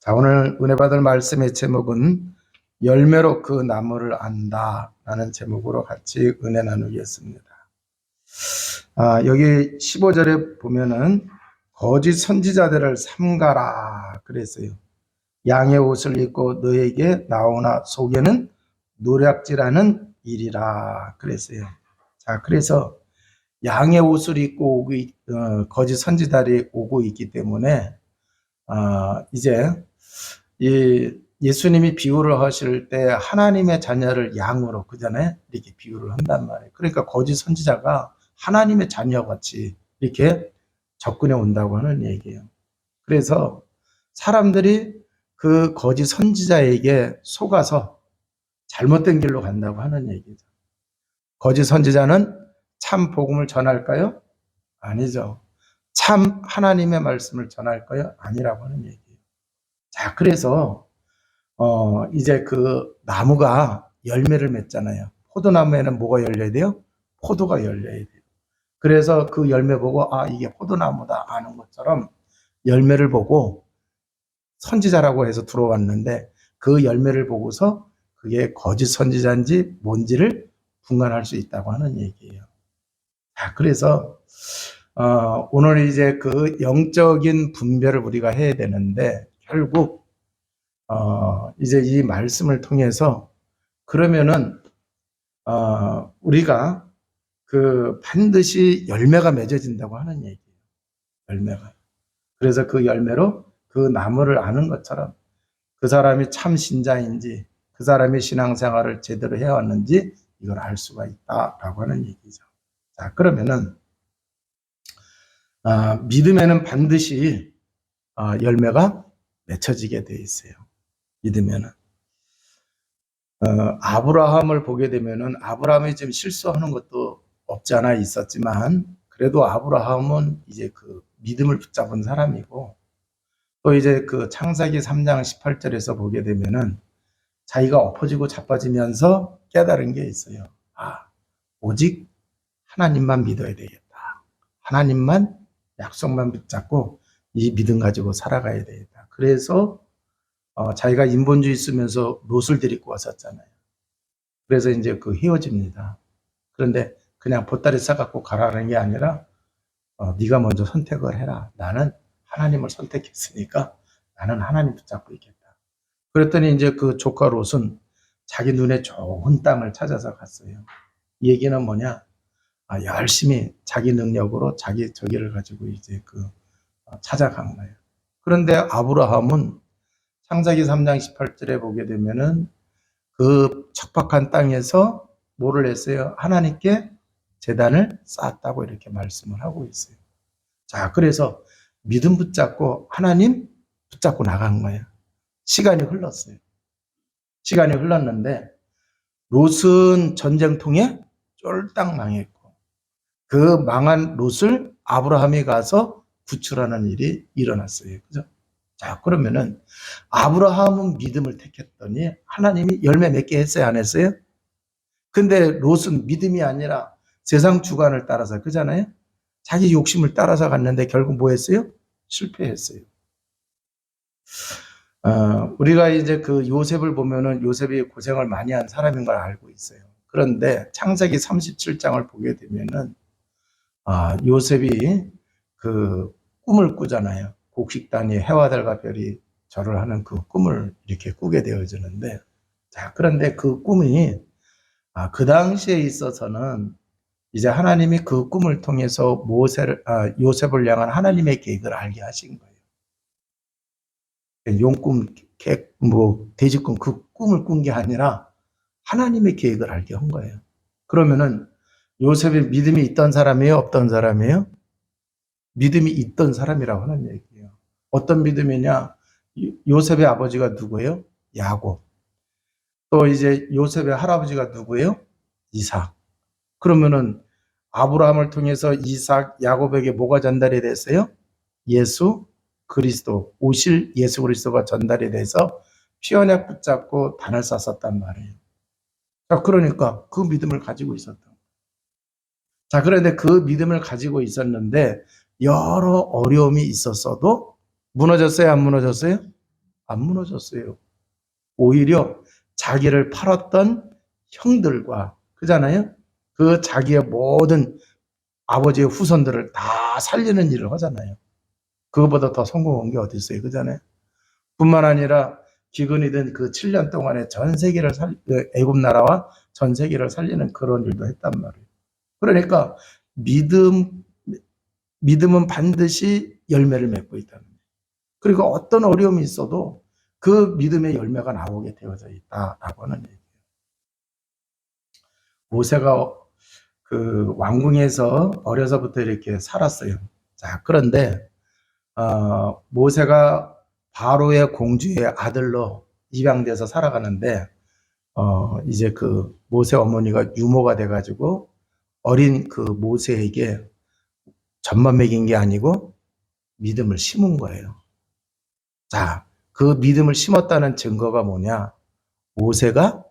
자, 오늘 은혜 받을 말씀의 제목은 열매로 그 나무를 안다 라는 제목으로 같이 은혜 나누겠습니다. 여기 15절에 보면은 거짓 선지자들을 삼가라 그랬어요. 양의 옷을 입고 너에게 나오나 속에는 노략질하는 일이라 그랬어요. 자, 그래서 양의 옷을 입고 거짓 선지자들이 오고 있기 때문에 이제 예수님이 비유를 하실 때 하나님의 자녀를 양으로 그 전에 이렇게 비유를 한단 말이에요. 그러니까 거짓 선지자가 하나님의 자녀같이 이렇게 접근해 온다고 하는 얘기예요. 그래서 사람들이 그 거짓 선지자에게 속아서 잘못된 길로 간다고 하는 얘기죠. 거짓 선지자는 참 복음을 전할까요? 아니죠. 참 하나님의 말씀을 전할까요? 아니라고 하는 얘기예요. 자, 그래서 이제 그 나무가 열매를 맺잖아요. 포도나무에는 뭐가 열려야 돼요? 포도가 열려야 돼요. 그래서 그 열매 보고 이게 포도나무다 아는 것처럼 열매를 보고 선지자라고 해서 들어왔는데 그 열매를 보고서 그게 거짓 선지자인지 뭔지를 분간할 수 있다고 하는 얘기예요. 자, 그래서 오늘 이제 그 영적인 분별을 우리가 해야 되는데 결국 이제 이 말씀을 통해서 그러면은 우리가 그 반드시 열매가 맺어진다고 하는 얘기예요. 열매가. 그래서 그 열매로 그 나무를 아는 것처럼 그 사람이 참 신자인지 그 사람이 신앙생활을 제대로 해왔는지 이걸 알 수가 있다라고 하는 얘기죠. 자, 그러면은 믿음에는 반드시 열매가 맺혀지게 돼 있어요. 믿으면은. 아브라함을 보게 되면은 아브라함이 지금 실수하는 것도 없지 않아 있었지만 그래도 아브라함은 이제 그 믿음을 붙잡은 사람이고 또 이제 그 창세기 3장 18절에서 보게 되면은 자기가 엎어지고 자빠지면서 깨달은 게 있어요. 오직 하나님만 믿어야 되겠다. 하나님만 약속만 붙잡고 이 믿음 가지고 살아가야 되겠다. 그래서 자기가 인본주의 쓰면서 롯을 데리고 왔었잖아요. 그래서 이제 그 헤어집니다. 그런데 그냥 보따리 싸갖고 가라는 게 아니라 네가 먼저 선택을 해라. 나는 하나님을 선택했으니까 나는 하나님 붙잡고 있겠다. 그랬더니 이제 그 조카 롯은 자기 눈에 좋은 땅을 찾아서 갔어요. 이 얘기는 뭐냐? 열심히 자기 능력으로 자기 저기를 가지고 이제 찾아간 거예요. 그런데 아브라함은 창세기 3장 18절에 보게 되면은 그 척박한 땅에서 뭐를 했어요? 하나님께 제단을 쌓았다고 이렇게 말씀을 하고 있어요. 자, 그래서 믿음 붙잡고 하나님 붙잡고 나간 거예요. 시간이 흘렀어요. 시간이 흘렀는데 롯은 전쟁통에 쫄딱 망했고 그 망한 롯을 아브라함이 가서 구출하는 일이 일어났어요. 그죠? 자, 그러면은 아브라함은 믿음을 택했더니 하나님이 열매 맺게 했어요, 안 했어요? 근데 롯은 믿음이 아니라 세상 주관을 따라서 그잖아요. 자기 욕심을 따라서 갔는데 결국 뭐 했어요? 실패했어요. 우리가 이제 그 요셉을 보면은 요셉이 고생을 많이 한 사람인 걸 알고 있어요. 그런데 창세기 37장을 보게 되면은 요셉이 그 꿈을 꾸잖아요. 곡식단이 해와 달과 별이 절을 하는 그 꿈을 이렇게 꾸게 되어지는데, 자, 그런데 그 꿈이 그 당시에 있어서는 이제 하나님이 그 꿈을 통해서 요셉을 향한 하나님의 계획을 알게 하신 거예요. 용꿈, 돼지꿈 그 꿈을 꾼 게 아니라 하나님의 계획을 알게 한 거예요. 그러면은 요셉이 믿음이 있던 사람이에요? 없던 사람이에요? 믿음이 있던 사람이라고 하는 얘기예요. 어떤 믿음이냐? 요셉의 아버지가 누구예요? 야곱. 또 이제 요셉의 할아버지가 누구예요? 이삭. 그러면은 아브라함을 통해서 이삭, 야곱에게 뭐가 전달이 됐어요? 예수 그리스도, 오실 예수 그리스도가 전달이 돼서 피언약 붙잡고 단을 쌌었단 말이에요. 자, 그러니까 그 믿음을 가지고 있었던. 자, 그런데 그 믿음을 가지고 있었는데 여러 어려움이 있었어도 무너졌어요, 안 무너졌어요? 안 무너졌어요. 오히려 자기를 팔았던 형들과, 그잖아요? 그 자기의 모든 아버지의 후손들을 다 살리는 일을 하잖아요. 그거보다 더 성공한 게 어디 있어요? 그잖아요? 뿐만 아니라 기근이든 그 7년 동안에 전 세계를 애굽 나라와 전 세계를 살리는 그런 일도 했단 말이에요. 그러니까 믿음은 반드시 열매를 맺고 있다는 거예요. 그리고 어떤 어려움이 있어도 그 믿음의 열매가 나오게 되어져 있다라고 하는 얘기예요. 모세가 그 왕궁에서 어려서부터 이렇게 살았어요. 자, 그런데 모세가 바로의 공주의 아들로 입양돼서 살아가는데 이제 그 모세 어머니가 유모가 돼가지고 어린 그 모세에게 젖만 먹인 게 아니고 믿음을 심은 거예요. 자, 그 믿음을 심었다는 증거가 뭐냐? 모세가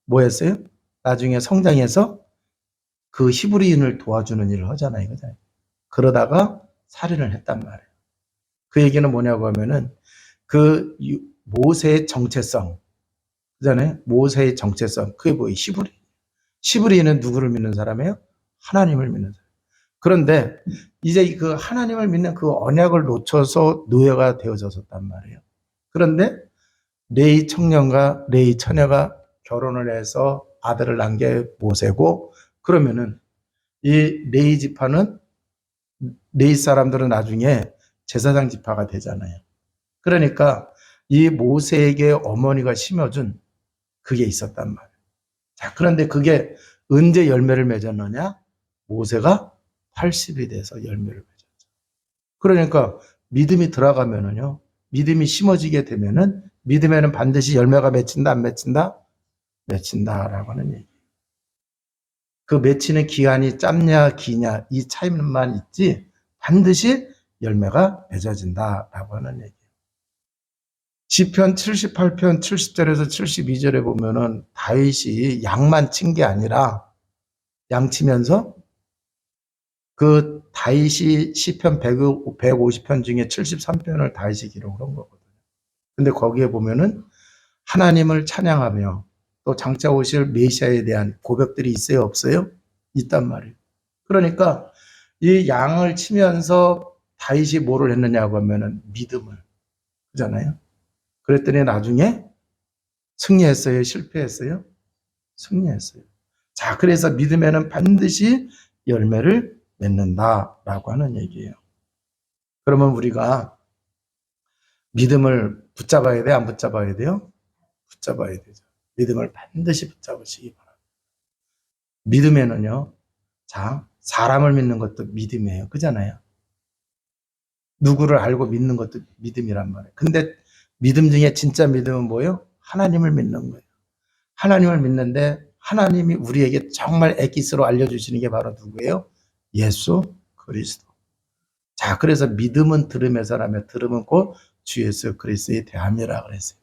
뭐 했어요? 나중에 성장해서 그 히브리인을 도와주는 일을 하잖아요. 그죠? 그러다가 살인을 했단 말이에요. 그 얘기는 뭐냐고 하면은 그 모세의 정체성, 그잖아요. 모세의 정체성. 그게 뭐예요? 히브리. 히브리인은 누구를 믿는 사람이에요? 하나님을 믿는 사람. 그런데 이제 그 하나님을 믿는 그 언약을 놓쳐서 노예가 되어졌단 말이에요. 그런데 레이 청년과 레이 처녀가 결혼을 해서 아들을 낳은 게 모세고, 그러면은 이 레이 지파는, 레이 사람들은 나중에 제사장 지파가 되잖아요. 그러니까 이 모세에게 어머니가 심어준 그게 있었단 말이에요. 자, 그런데 그게 언제 열매를 맺었느냐? 모세가 80이 돼서 열매를 맺었죠. 그러니까 믿음이 들어가면은요, 믿음이 심어지게 되면은 믿음에는 반드시 열매가 맺힌다, 안 맺힌다? 맺힌다라고 하는 얘기. 그 맺히는 기간이 짧냐, 기냐, 이 차이만 있지, 반드시 열매가 맺어진다라고 하는 얘기. 시편 78편 70절에서 72절에 보면은 다윗이 양만 친 게 아니라 양치면서 그 다윗이 시편 150편 중에 73편을 다윗이 기록을 한 거거든요. 근데 거기에 보면은 하나님을 찬양하며 또 장차 오실 메시아에 대한 고백들이 있어요, 없어요? 있단 말이에요. 그러니까 이 양을 치면서 다윗이 뭐를 했느냐고 하면은 믿음을, 그잖아요. 그랬더니 나중에 승리했어요, 실패했어요? 승리했어요. 자, 그래서 믿음에는 반드시 열매를 맺는다라고 하는 얘기예요. 그러면 우리가 믿음을 붙잡아야 돼, 안 붙잡아야 돼요? 붙잡아야 되죠. 믿음을 반드시 붙잡으시기 바랍니다. 믿음에는요, 자, 사람을 믿는 것도 믿음이에요. 그잖아요. 누구를 알고 믿는 것도 믿음이란 말이에요. 근데 믿음 중에 진짜 믿음은 뭐예요? 하나님을 믿는 거예요. 하나님을 믿는데 하나님이 우리에게 정말 엑기스로 알려주시는 게 바로 누구예요? 예수 그리스도. 자, 그래서 믿음은 들음에서라며 들음은 곧 주 예수 그리스도의 대함이라 그랬어요.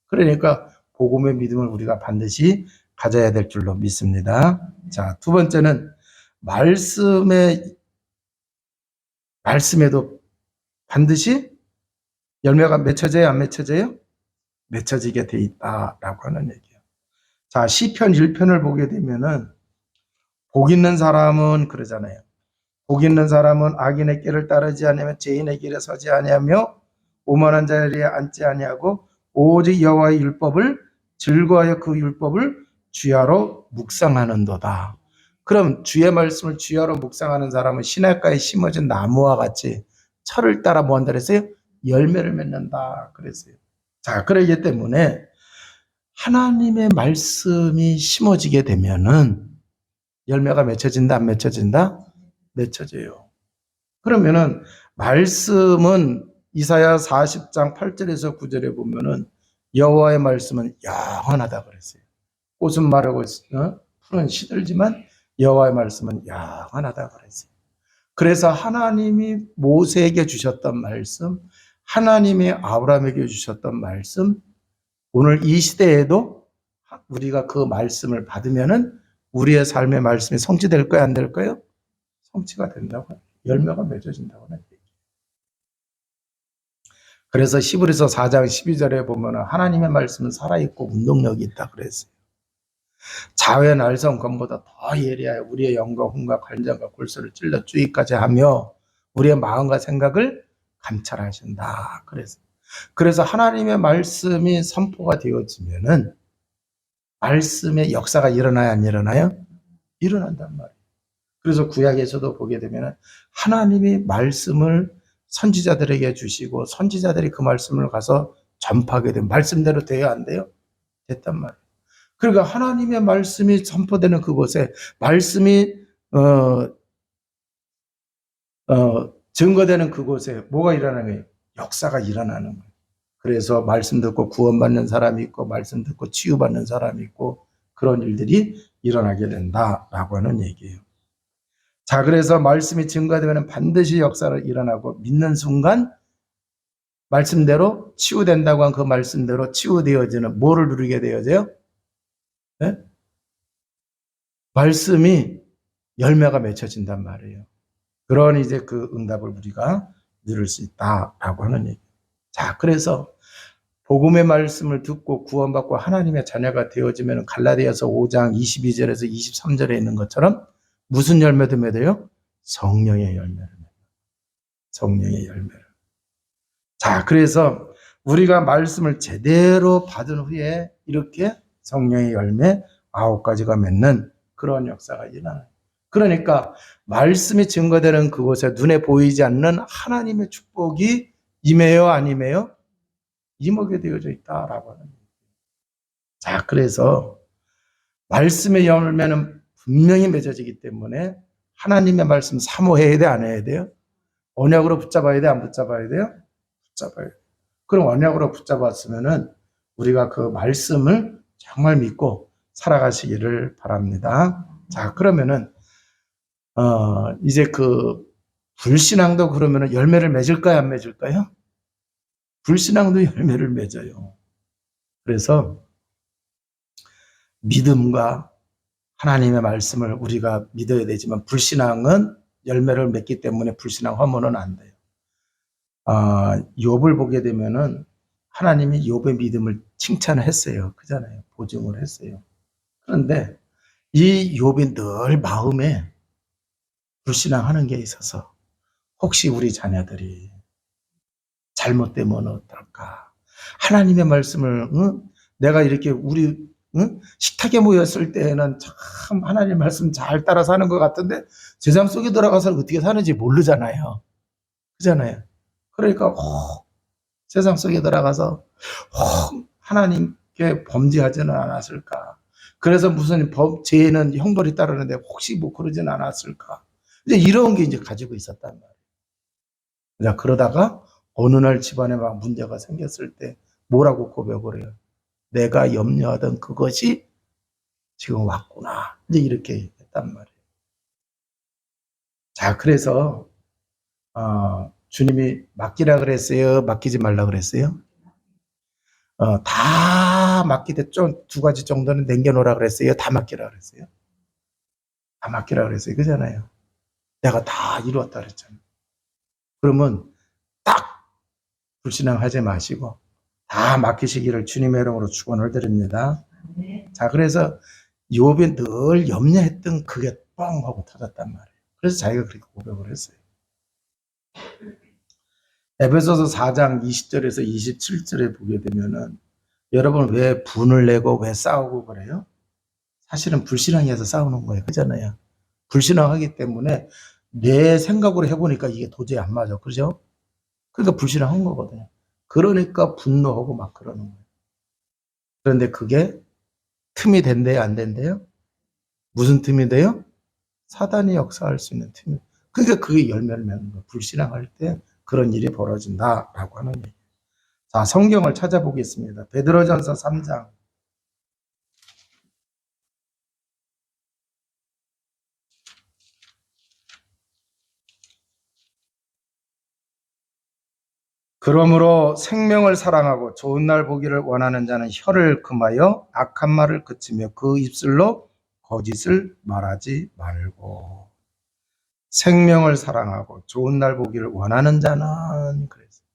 그러니까 복음의 믿음을 우리가 반드시 가져야 될 줄로 믿습니다. 자, 두 번째는 말씀에도 반드시 열매가 맺혀져요, 안 맺혀져요? 맺혀지게 돼 있다라고 하는 얘기예요. 자, 시편 1편을 보게 되면은 복 있는 사람은 그러잖아요. 복 있는 사람은 악인의 길을 따르지 아니하며 죄인의 길에 서지 아니하며 오만한 자리에 앉지 아니하고 오직 여호와의 율법을 즐거워하여 그 율법을 주야로 묵상하는도다. 그럼 주의 말씀을 주야로 묵상하는 사람은 시냇가에 심어진 나무와 같이 철을 따라 뭐 한다 그랬어요? 열매를 맺는다 그랬어요. 자, 그러기 때문에 하나님의 말씀이 심어지게 되면은 열매가 맺혀진다, 안 맺혀진다? 맺혀져요. 그러면은 말씀은 이사야 40장 8절에서 9절에 보면은 여호와의 말씀은 영원하다 그랬어요. 꽃은 마르고 풀은 시들지만 여호와의 말씀은 영원하다 그랬어요. 그래서 하나님이 모세에게 주셨던 말씀, 하나님이 아브라함에게 주셨던 말씀, 오늘 이 시대에도 우리가 그 말씀을 받으면은 우리의 삶의 말씀이 성취될 거야, 안 될까요? 성취가 된다고, 열매가 맺어진다고 하는 얘기예요. 그래서 히브리서 4장 12절에 보면 하나님의 말씀은 살아있고 운동력이 있다 그랬어요. 자외 날성 검보다 더 예리하여 우리의 영과 혼과 관장과 골수를 찔러 주의까지 하며 우리의 마음과 생각을 감찰하신다. 그래서 하나님의 말씀이 선포가 되어지면은 말씀의 역사가 일어나야 안 일어나요? 일어난단 말이에요. 그래서 구약에서도 보게 되면 하나님이 말씀을 선지자들에게 주시고 선지자들이 그 말씀을 가서 전파하게 되면 말씀대로 돼야 안 돼요? 됐단 말이에요. 그러니까 하나님의 말씀이 선포되는 그곳에 말씀이 증거되는 그곳에 뭐가 일어나는 거예요? 역사가 일어나는 거예요. 그래서 말씀 듣고 구원받는 사람이 있고 말씀 듣고 치유받는 사람이 있고 그런 일들이 일어나게 된다라고 하는 얘기예요. 자, 그래서 말씀이 증거되면 반드시 역사를 일어나고 믿는 순간 말씀대로 치유된다고 한 그 말씀대로 치유되어지는 뭐를 누리게 되어져요? 네? 말씀이 열매가 맺혀진단 말이에요. 그런 이제 그 응답을 우리가 누릴 수 있다라고 하는 얘기. 자, 그래서 복음의 말씀을 듣고 구원받고 하나님의 자녀가 되어지면 갈라디아서 5장 22절에서 23절에 있는 것처럼 무슨 열매도 맺어요? 성령의 열매를 맺어요. 성령의 열매를. 자, 그래서 우리가 말씀을 제대로 받은 후에 이렇게 성령의 열매 9가지가 맺는 그런 역사가 일어나요. 그러니까 말씀이 증거되는 그곳에 눈에 보이지 않는 하나님의 축복이 임해요, 안 임해요? 임하게 되어져 있다라고 하는 거예요. 자, 그래서 말씀의 열매는 분명히 맺어지기 때문에 하나님의 말씀 사모해야 돼, 안 해야 돼요? 언약으로 붙잡아야 돼, 안 붙잡아야 돼요? 붙잡아야 돼요. 그럼 언약으로 붙잡았으면은 우리가 그 말씀을 정말 믿고 살아가시기를 바랍니다. 자, 그러면은 이제 그 불신앙도 그러면은 열매를 맺을까요, 안 맺을까요? 불신앙도 열매를 맺어요. 그래서 믿음과 하나님의 말씀을 우리가 믿어야 되지만 불신앙은 열매를 맺기 때문에 불신앙하면은 안 돼요. 욥을 보게 되면은 하나님이 욥의 믿음을 칭찬을 했어요. 그잖아요. 보증을 했어요. 그런데 이 욥이 늘 마음에 불신앙하는 게 있어서 혹시 우리 자녀들이 잘못되면 어떨까? 하나님의 말씀을 내가 이렇게 우리 식탁에 모였을 때는 참 하나님 말씀 잘 따라 사는 것 같은데 세상 속에 들어가서 어떻게 사는지 모르잖아요. 그잖아요. 그러니까 세상 속에 들어가서 하나님께 범죄하지는 않았을까? 그래서 무슨 죄는 형벌이 따르는데 혹시 뭐 그러지는 않았을까? 이제 이런 게 이제 가지고 있었단 말이에요. 그러다가 어느 날 집안에 막 문제가 생겼을 때 뭐라고 고백을 해요? 내가 염려하던 그것이 지금 왔구나. 이제 이렇게 했단 말이에요. 자, 그래서 주님이 맡기라 그랬어요? 맡기지 말라 그랬어요? 다 맡기되 좀 2가지 정도는 남겨놓으라 그랬어요? 다 맡기라 그랬어요? 다 맡기라 그랬어요. 그잖아요. 내가 다 이루었다 그랬잖아요. 그러면 딱 불신앙하지 마시고 다 맡기시기를 주님의 이름으로 축원을 드립니다. 자, 그래서 욥이 늘 염려했던 그게 뻥 하고 터졌단 말이에요. 그래서 자기가 그렇게 고백을 했어요. 에베소서 4장 20절에서 27절에 보게 되면은 여러분 왜 분을 내고 왜 싸우고 그래요? 사실은 불신앙해서 싸우는 거예요. 그잖아요. 불신앙하기 때문에 내 생각으로 해보니까 이게 도저히 안 맞아. 그죠? 그러니까 불신앙한 거거든요. 그러니까 분노하고 막 그러는 거예요. 그런데 그게 틈이 된대요, 안 된대요? 무슨 틈이 돼요? 사단이 역사할 수 있는 틈이. 그러니까 그게 열매를 맺는 거예요. 불신앙할 때 그런 일이 벌어진다라고 하는 얘기예요. 자, 성경을 찾아보겠습니다. 베드로전서 3장. 그러므로 생명을 사랑하고 좋은 날 보기를 원하는 자는 혀를 금하여 악한 말을 그치며 그 입술로 거짓을 말하지 말고. 생명을 사랑하고 좋은 날 보기를 원하는 자는 그랬어요.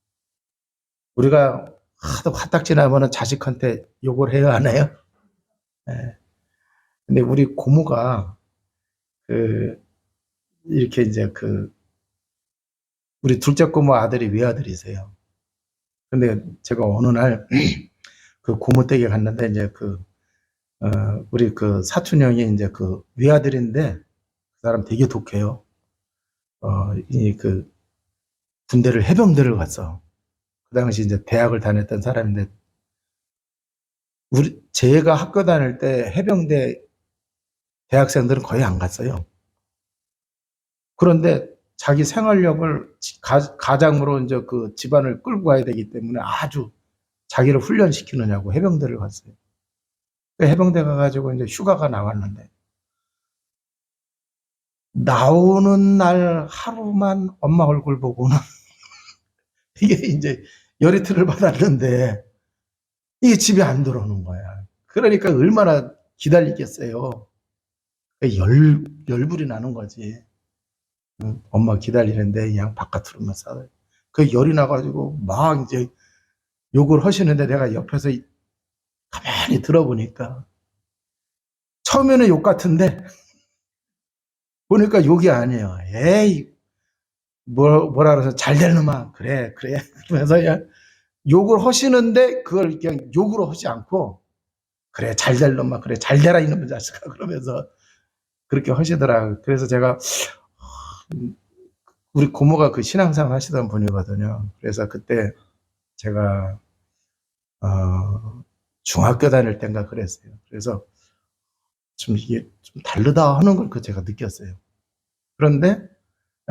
우리가 하도 화딱지 나면은 자식한테 욕을 해야 하나요? 예. 근데 우리 고모가 그 이렇게 이제 우리 둘째 고모 아들이 외아들이세요. 근데 제가 어느 날 그 고모 댁에 갔는데 이제 우리 사촌 형이 이제 외아들인데 그 사람 되게 독해요. 이 군대를 해병대를 갔어. 그 당시 이제 대학을 다녔던 사람인데 제가 학교 다닐 때 해병대 대학생들은 거의 안 갔어요. 그런데 자기 생활력을 가장으로 이제 집안을 끌고 가야 되기 때문에 아주 자기를 훈련시키느냐고 해병대를 갔어요. 해병대 가가지고 이제 휴가가 나왔는데 나오는 날 하루만 엄마 얼굴 보고는 이게 이제 열이틀을 받았는데 이게 집에 안 들어오는 거야. 그러니까 얼마나 기다리겠어요. 열불이 나는 거지. 응? 엄마 기다리는데 그냥 바깥으로만 싸요. 열이 나가지고 막 이제 욕을 하시는데 내가 옆에서 가만히 들어보니까 처음에는 욕 같은데 보니까 욕이 아니에요. 에이, 뭐라 그래서 잘 될 놈아. 그래, 그래. 그러면서 그냥 욕을 하시는데 그걸 그냥 욕으로 하지 않고 그래, 잘 될 놈아. 그래, 잘 되라 이놈의 자식아. 그러면서 그렇게 하시더라고요. 그래서 제가 우리 고모가 신앙생활 하시던 분이거든요. 그래서 그때 제가 중학교 다닐 때인가 그랬어요. 그래서 좀 이게 좀 다르다 하는 걸 제가 느꼈어요. 그런데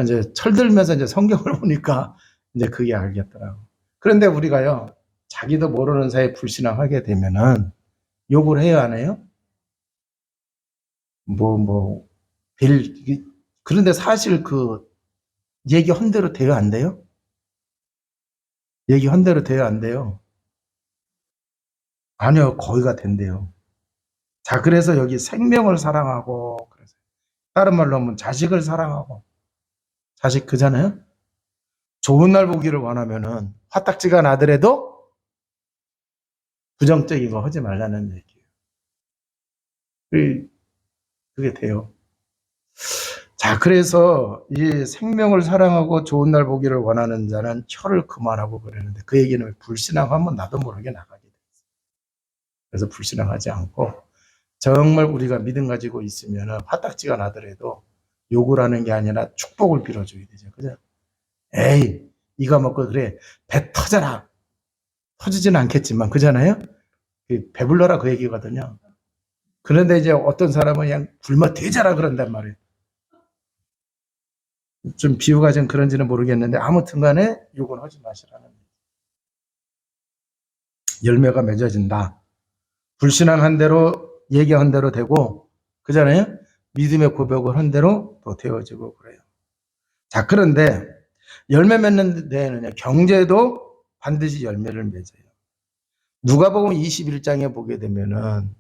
이제 철들면서 이제 성경을 보니까 이제 그게 알겠더라고. 그런데 우리가요, 자기도 모르는 사이에 불신앙하게 되면은 욕을 해야 하나요? 뭐, 그런데 사실 얘기한 대로 돼요, 안 돼요? 얘기한 대로 돼요, 안 돼요? 아니요, 거의가 된대요. 자, 그래서 여기 생명을 사랑하고, 그래서 다른 말로 하면 자식을 사랑하고, 자식 그잖아요? 좋은 날 보기를 원하면은 화딱지가 나더라도 부정적인 거 하지 말라는 얘기예요. 그게 돼요. 자, 그래서 이 생명을 사랑하고 좋은 날 보기를 원하는 자는 혀를 그만하고 그러는데 그 얘기는 불신앙하면 나도 모르게 나가게 돼. 그래서 불신앙하지 않고 정말 우리가 믿음 가지고 있으면 화딱지가 나더라도 욕을 하는 게 아니라 축복을 빌어줘야 되죠. 그죠? 에이, 이거 먹고 그래. 배 터져라. 터지지는 않겠지만, 그잖아요? 배불러라 그 얘기거든요. 그런데 이제 어떤 사람은 그냥 굶어 되자라 그런단 말이에요. 좀 비유가 좀 그런지는 모르겠는데, 아무튼 간에 욕은 하지 마시라는. 열매가 맺어진다. 불신앙한 대로, 얘기한 대로 되고, 그잖아요? 믿음의 고백을 한 대로 또 되어지고 그래요. 자, 그런데 열매 맺는 데에는 경제도 반드시 열매를 맺어요. 누가복음 21장에 보게 되면은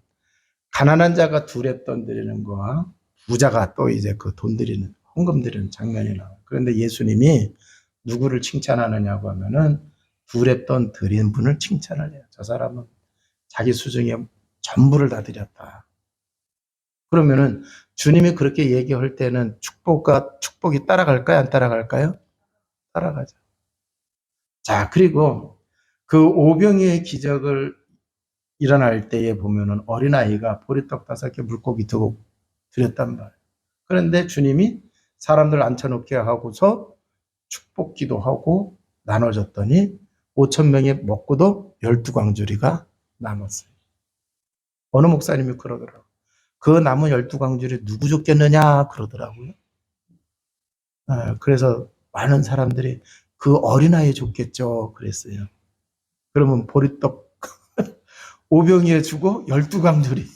가난한 자가 두렵돈 드리는 거와 부자가 또 이제 돈 드리는, 헌금 드리는 장면이 나와요. 그런데 예수님이 누구를 칭찬하느냐고 하면은 두렵돈 드린 분을 칭찬을 해요. 저 사람은 자기 수중에 전부를 다 드렸다. 그러면은 주님이 그렇게 얘기할 때는 축복이 따라갈까요? 안 따라갈까요? 따라가죠. 자, 그리고 오병이의 기적을 일어날 때에 보면은 어린아이가 보리떡 5개 물고기 두고 드렸단 말이에요. 그런데 주님이 사람들 앉혀놓게 하고서 축복 기도하고 나눠줬더니 5천 명이 먹고도 12광주리가 남았어요. 어느 목사님이 그러더라고요. 그 남은 12광주리 누구 줬겠느냐 그러더라고요. 그래서 많은 사람들이 그 어린아이 줬겠죠 그랬어요. 그러면 보리떡 5병이에 주고 12광주리.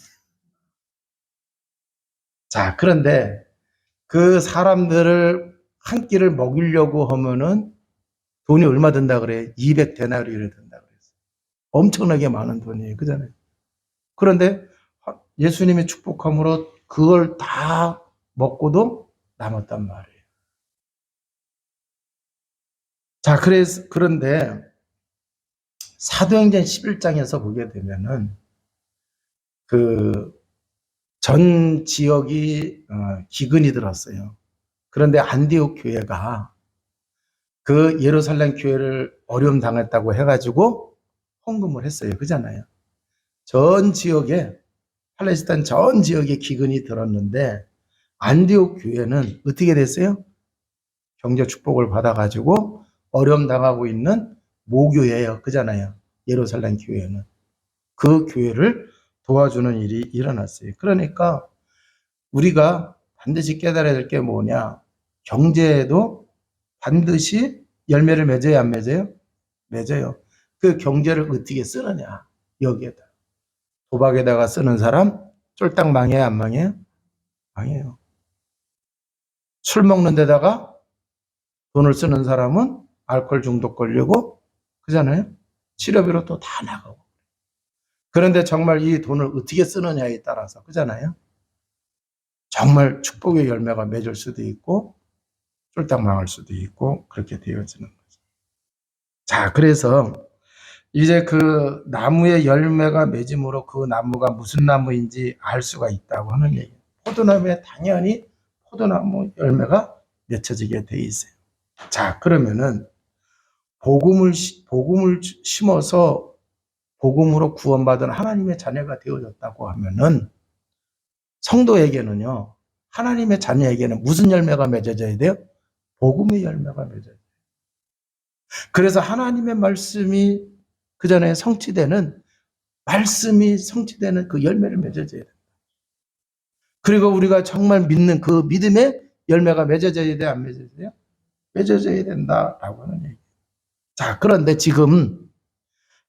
자, 그런데 그 사람들을 한 끼를 먹이려고 하면은 돈이 얼마 든다 그래요? 200데나리온이 든다 그랬어요. 엄청나게 많은 돈이에요. 그잖아요. 그런데 예수님의 축복함으로 그걸 다 먹고도 남았단 말이에요. 자, 그런데 사도행전 11장에서 보게 되면은 그 전 지역이 기근이 들었어요. 그런데 안디옥 교회가 그 예루살렘 교회를 어려움 당했다고 해가지고 헌금을 했어요. 그잖아요. 전 지역에 팔레스타인 전 지역에 기근이 들었는데 안디옥 교회는 어떻게 됐어요? 경제 축복을 받아가지고 어려움 당하고 있는 모교회예요. 그잖아요. 예루살렘 교회는 그 교회를 도와주는 일이 일어났어요. 그러니까 우리가 반드시 깨달아야 될 게 뭐냐? 경제에도 반드시 열매를 맺어야 안 맺어요? 맺어요. 그 경제를 어떻게 쓰느냐? 여기에다. 도박에다가 쓰는 사람 쫄딱 망해요, 안 망해요? 망해요. 술 먹는 데다가 돈을 쓰는 사람은 알코올 중독 걸리고 그잖아요. 치료비로 또 다 나가고. 그런데 정말 이 돈을 어떻게 쓰느냐에 따라서 그잖아요. 정말 축복의 열매가 맺을 수도 있고 쫄딱 망할 수도 있고 그렇게 되어지는 거죠. 자, 그래서 이제 그 나무의 열매가 맺음으로 그 나무가 무슨 나무인지 알 수가 있다고 하는 얘기예요. 포도나무에 당연히 포도나무 열매가 맺혀지게 돼 있어요. 자, 그러면은 복음을 심어서 복음으로 구원받은 하나님의 자녀가 되어졌다고 하면은 성도에게는요, 하나님의 자녀에게는 무슨 열매가 맺어져야 돼요? 복음의 열매가 맺어져야 돼요. 그래서 하나님의 말씀이 그 전에 성취되는 말씀이 성취되는 그 열매를 맺어줘야 돼요. 그리고 우리가 정말 믿는 그 믿음의 열매가 맺어져야 돼, 안 맺어져야 돼요? 맺어져야 된다라고 하는 얘기예요. 자, 그런데 지금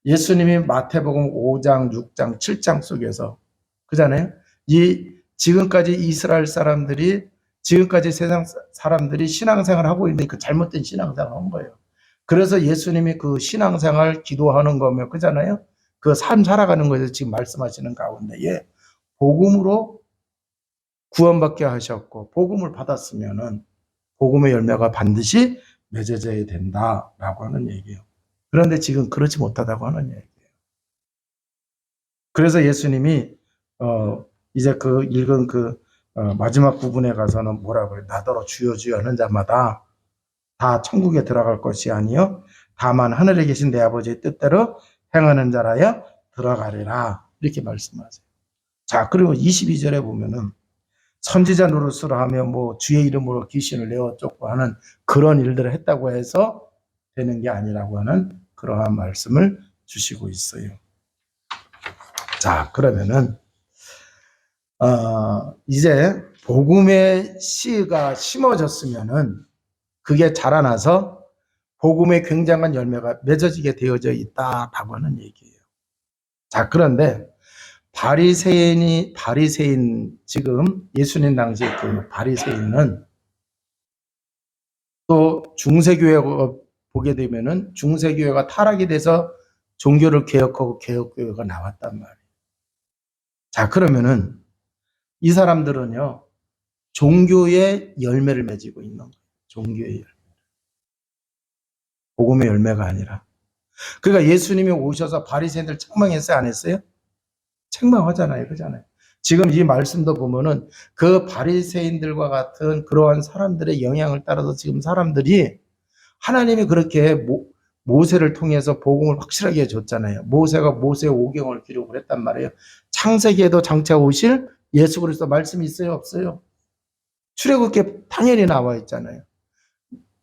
예수님이 마태복음 5장, 6장, 7장 속에서 그잖아요. 이 지금까지 이스라엘 사람들이 지금까지 세상 사람들이 신앙생활 하고 있는데 그 잘못된 신앙생활 한 거예요. 그래서 예수님이 그 신앙생활 기도하는 거면 그잖아요. 그 삶 살아가는 거에서 지금 말씀하시는 가운데에 복음으로 구원받게 하셨고 복음을 받았으면은 복음의 열매가 반드시 맺어져야 된다라고 하는 얘기예요. 그런데 지금 그렇지 못하다고 하는 얘기예요. 그래서 예수님이 이제 그 읽은 그 마지막 부분에 가서는 뭐라고 그래요? 나더러 주여 주여 하는 자마다 다 천국에 들어갈 것이 아니요 다만 하늘에 계신 내 아버지의 뜻대로 행하는 자라야 들어가리라 이렇게 말씀하세요. 자, 그리고 22절에 보면은 선지자 노릇을 하며 뭐 주의 이름으로 귀신을 내어 쫓고 하는 그런 일들을 했다고 해서 되는 게 아니라고 하는 그러한 말씀을 주시고 있어요. 자, 그러면은 이제 복음의 씨가 심어졌으면은 그게 자라나서 복음의 굉장한 열매가 맺어지게 되어져 있다라고 하는 얘기예요. 자, 그런데 바리새인 지금 예수님 당시 그 바리새인은 또 중세교회가 보게 되면은 중세교회가 타락이 돼서 종교를 개혁하고 개혁교회가 나왔단 말이에요. 자, 그러면은 이 사람들은요, 종교의 열매를 맺고 있는 거예요. 종교의 열매. 복음의 열매가 아니라. 그러니까 예수님이 오셔서 바리새인들 책망했어요, 안 했어요? 책망하잖아요, 그잖아요. 지금 이 말씀도 보면은 그 바리새인들과 같은 그러한 사람들의 영향을 따라서 지금 사람들이 하나님이 그렇게 모세를 통해서 복음을 확실하게 줬잖아요. 모세가 모세 오경을 기록을 했단 말이에요. 창세기에도 장차 오실 예수 그리스도 말씀이 있어요, 없어요? 출애굽기에 당연히 나와 있잖아요.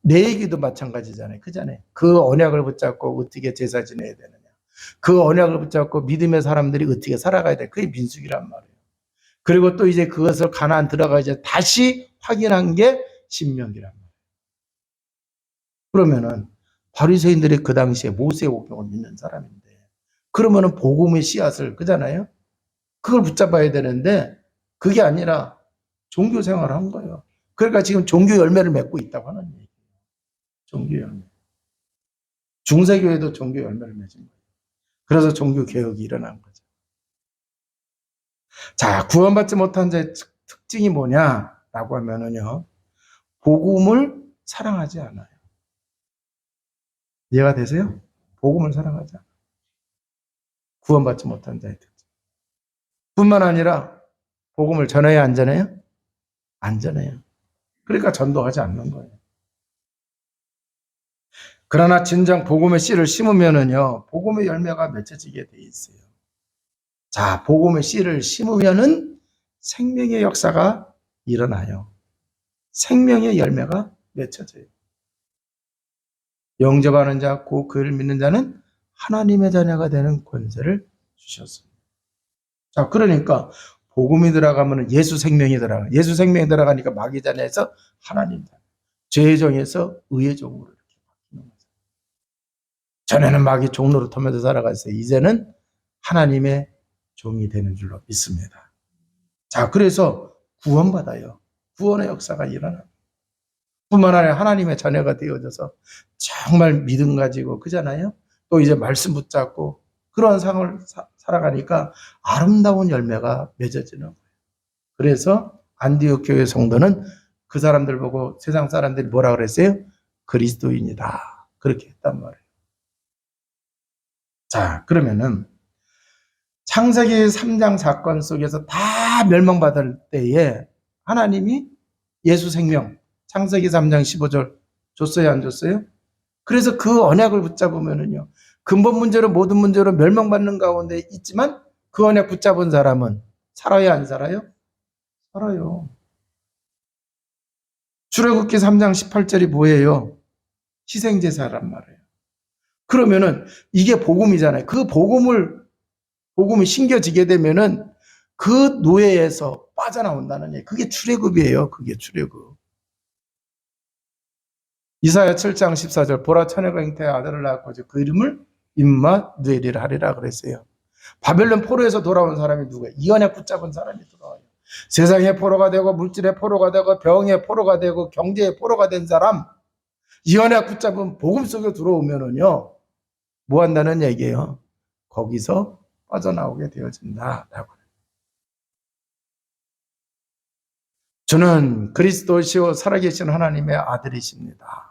내 얘기도 마찬가지잖아요. 그잖아요. 그 언약을 붙잡고 어떻게 제사 지내야 되느냐. 그 언약을 붙잡고 믿음의 사람들이 어떻게 살아가야 돼. 그게 민수기란 말이에요. 그리고 또 이제 그것을 가나안 들어가 이제 다시 확인한 게 신명기란 말이에요. 그러면은 바리새인들이 그 당시에 모세 오경을 믿는 사람인데 그러면은 복음의 씨앗을 그잖아요. 그걸 붙잡아야 되는데 그게 아니라 종교 생활을 한 거예요. 그러니까 지금 종교 열매를 맺고 있다고 하는 얘기예요. 종교 열매. 중세교회도 종교 열매를 맺은 거예요. 그래서 종교 개혁이 일어난 거죠. 자, 구원받지 못한 자의 특징이 뭐냐라고 하면은요, 복음을 사랑하지 않아요. 이해가 되세요? 복음을 사랑하지 않아요. 구원받지 못한 자의 특징. 뿐만 아니라 복음을 전해야 안 전해요? 안 전해요. 그러니까 전도하지 않는 거예요. 그러나 진정 복음의 씨를 심으면은요, 복음의 열매가 맺혀지게 돼 있어요. 자, 복음의 씨를 심으면은 생명의 역사가 일어나요. 생명의 열매가 맺혀져요. 영접하는 자, 곧 그를 믿는 자는 하나님의 자녀가 되는 권세를 주셨습니다. 자, 그러니까 복음이 들어가면 예수 생명이 들어가. 예수 생명이 들어가니까 마귀 자녀에서 하나님 자녀, 죄의 종에서 의의 종으로 이렇게 바뀌는 거죠. 전에는 마귀 종로로 터면서 살아갔어요. 이제는 하나님의 종이 되는 줄로 믿습니다. 자, 그래서 구원받아요. 구원의 역사가 일어나. 뿐만 아니라 하나님의 자녀가 되어져서 정말 믿음 가지고 그잖아요. 또 이제 말씀 붙잡고 그런 삶을 살아가니까 아름다운 열매가 맺어지는 거예요. 그래서 안디옥 교회 성도는 그 사람들 보고 세상 사람들이 뭐라 그랬어요? 그리스도인이다. 그렇게 했단 말이에요. 자, 그러면은 창세기 3장 사건 속에서 다 멸망받을 때에 하나님이 예수 생명 창세기 3장 15절 줬어요, 안 줬어요? 그래서 그 언약을 붙잡으면은요, 근본 문제로 모든 문제로 멸망받는 가운데 있지만 그 언약 붙잡은 사람은 살아요, 안 살아요? 살아요. 출애굽기 3장 18절이 뭐예요? 희생제사란 말이에요. 그러면은 이게 복음이잖아요. 그 복음이 심겨지게 되면은 그 노예에서 빠져나온다는 얘기. 그게 출애굽이에요. 그게 출애굽. 이사야 7장 14절 보라 처녀가 잉태의 아들을 낳고 그 이름을 임마누엘이라 하리라 그랬어요. 바벨론 포로에서 돌아온 사람이 누구예요? 이 언약 붙잡은 사람이 돌아와요. 세상의 포로가 되고 물질의 포로가 되고 병의 포로가 되고 경제의 포로가 된 사람, 이 언약 붙잡은 복음 속에 들어오면은요, 뭐 한다는 얘기예요? 거기서 빠져나오게 되어진다라고. 저는 그리스도시요 살아계신 하나님의 아들이십니다.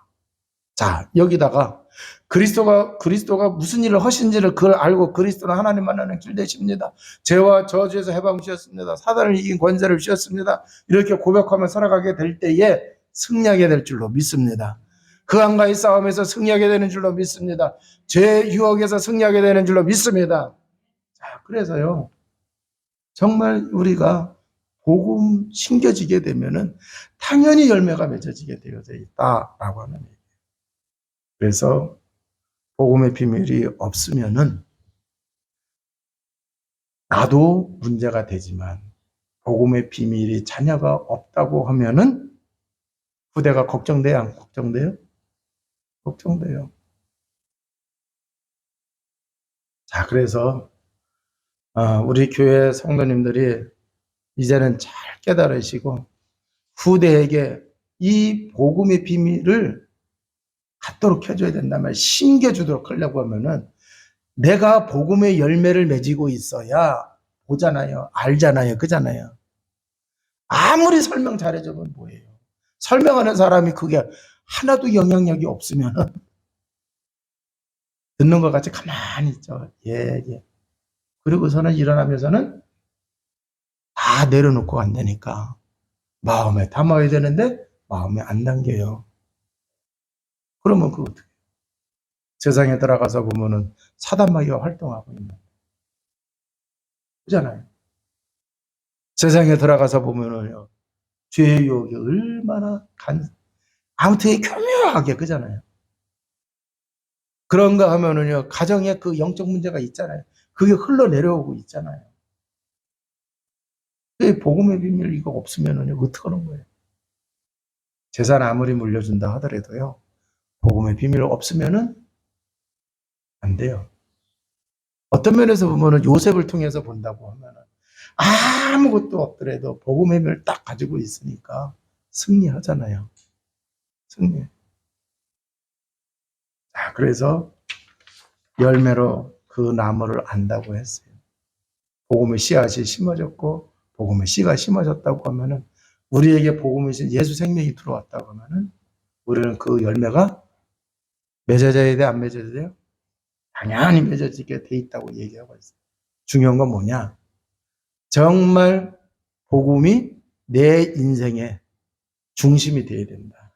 자, 여기다가 그리스도가 무슨 일을 하신지를 그걸 알고 그리스도는 하나님 만나는 길 되십니다. 죄와 저주에서 해방 주셨습니다. 사단을 이긴 권세를 주셨습니다. 이렇게 고백하며 살아가게 될 때에 승리하게 될 줄로 믿습니다. 그 한가위 싸움에서 승리하게 되는 줄로 믿습니다. 죄 유혹에서 승리하게 되는 줄로 믿습니다. 자, 그래서요, 정말 우리가 복음 심겨지게 되면은 당연히 열매가 맺어지게 되어져 있다라고 하는 얘기예요. 그래서 복음의 비밀이 없으면은 나도 문제가 되지만 복음의 비밀이 자녀가 없다고 하면은 후대가 걱정돼요, 안 걱정돼요? 걱정돼요. 자, 그래서 우리 교회 성도님들이 이제는 잘 깨달으시고 후대에게 이 복음의 비밀을 갖도록 해줘야 된다면 심겨주도록 하려고 하면은 내가 복음의 열매를 맺고 있어야 보잖아요. 알잖아요. 그잖아요. 아무리 설명 잘해주면 뭐예요. 설명하는 사람이 그게 하나도 영향력이 없으면 듣는 것 같이 가만히 있죠. 예, 예. 그리고서는 일어나면서는 다 내려놓고 간다니까. 마음에 담아야 되는데 마음에 안 담겨요. 그러면 그 어떻게? 세상에 들어가서 보면은 사단마귀가 활동하고 있는 거잖아요. 세상에 들어가서 보면은요, 죄의 유혹이 얼마나 아무튼 교묘하게 그잖아요. 그런가 하면은요, 가정에 그 영적 문제가 있잖아요. 그게 흘러내려오고 있잖아요. 복음의 비밀 이거 없으면은요, 어떻게 하는 거예요? 재산 아무리 물려준다 하더라도요, 복음의 비밀 없으면은 안 돼요. 어떤 면에서 보면은 요셉을 통해서 본다고 하면은 아무것도 없더라도 복음의 비밀을 딱 가지고 있으니까 승리하잖아요. 승리. 자, 그래서 열매로 그 나무를 안다고 했어요. 복음의 씨앗이 심어졌고 복음의 씨가 심어졌다고 하면은 우리에게 복음의 씨 예수 생명이 들어왔다고 하면은 우리는 그 열매가 맺어져야 돼, 안 맺어져야 돼요? 당연히 맺어지게 돼 있다고 얘기하고 있어요. 중요한 건 뭐냐? 정말 복음이 내 인생의 중심이 되어야 된다.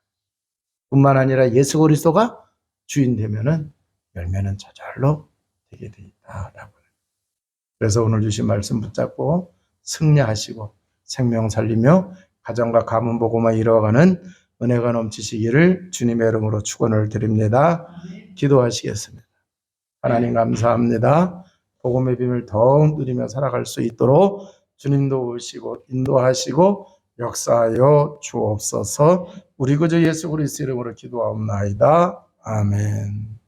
뿐만 아니라 예수 그리스도가 주인 되면은 열매는 저절로 되게 돼 있다라고. 그래서 오늘 주신 말씀 붙잡고 승리하시고 생명 살리며 가정과 가문 복음을 이루어가는 은혜가 넘치시기를 주님의 이름으로 축원을 드립니다. 기도하시겠습니다. 하나님 감사합니다. 복음의 비밀 더욱 누리며 살아갈 수 있도록 주님도 오시고 인도하시고 역사하여 주옵소서. 우리 구주 예수 그리스도 이름으로 기도하옵나이다. 아멘.